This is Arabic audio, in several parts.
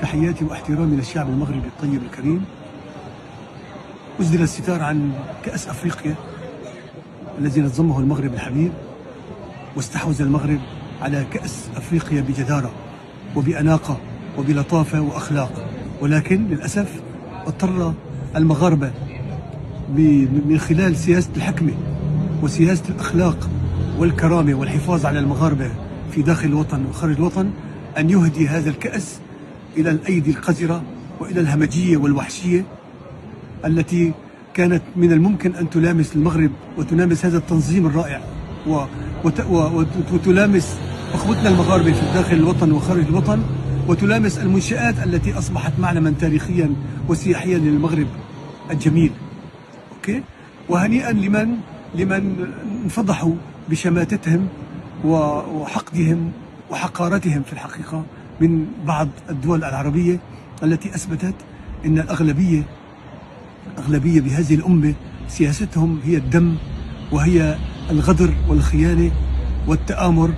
تحياتي واحترامي للشعب المغربي الطيب الكريم. أسدل الستار عن كأس أفريقيا الذي نظمه المغرب الحبيب، واستحوذ المغرب على كأس أفريقيا بجدارة وبأناقة وبلطافة وأخلاق، ولكن للأسف اضطر المغاربة من خلال سياسة الحكمة وسياسة الأخلاق والكرامة والحفاظ على المغاربة في داخل الوطن وخارج الوطن أن يهدي هذا الكأس إلى الأيدي القذرة وإلى الهمجية والوحشية التي كانت من الممكن أن تلامس المغرب وتلامس هذا التنظيم الرائع وتلامس أخوتنا المغاربة في داخل الوطن وخارج الوطن، وتلامس المنشآت التي أصبحت معلما تاريخيا وسياحيا للمغرب الجميل. أوكي؟ وهنيئا لمن انفضحوا بشماتتهم وحقدهم وحقارتهم في الحقيقة من بعض الدول العربية التي أثبتت أن الأغلبية بهذه الأمة سياستهم هي الدم وهي الغدر والخيانة والتآمر،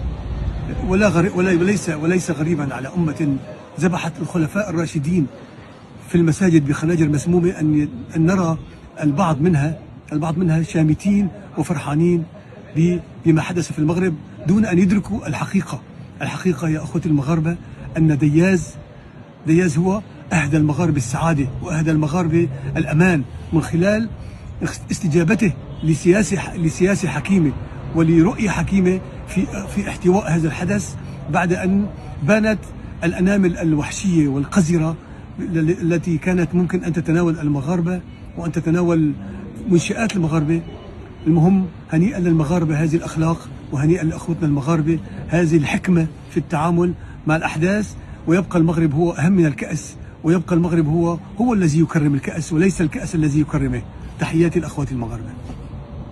وليس غريبا على أمة ذبحت الخلفاء الراشدين في المساجد بخناجر مسمومة أن نرى البعض منها شامتين وفرحانين بما حدث في المغرب دون أن يدركوا الحقيقة يا أخوتي المغاربة أن دياز هو أهدى المغاربة السعادة وأهدى المغاربة الأمان من خلال استجابته لسياسة حكيمة ولرؤية حكيمة في احتواء هذا الحدث، بعد أن بانت الأنامل الوحشية والقذرة التي كانت ممكن أن تتناول المغاربة وأن تتناول منشآت المغاربة. المهم هنيئا للمغاربة هذه الأخلاق، وهنيئا لأخوتنا المغاربة هذه الحكمة في التعامل مع الأحداث، ويبقى المغرب هو أهم من الكأس، ويبقى المغرب هو الذي يكرم الكأس وليس الكأس الذي يكرمه. تحياتي لأخواتي المغاربة.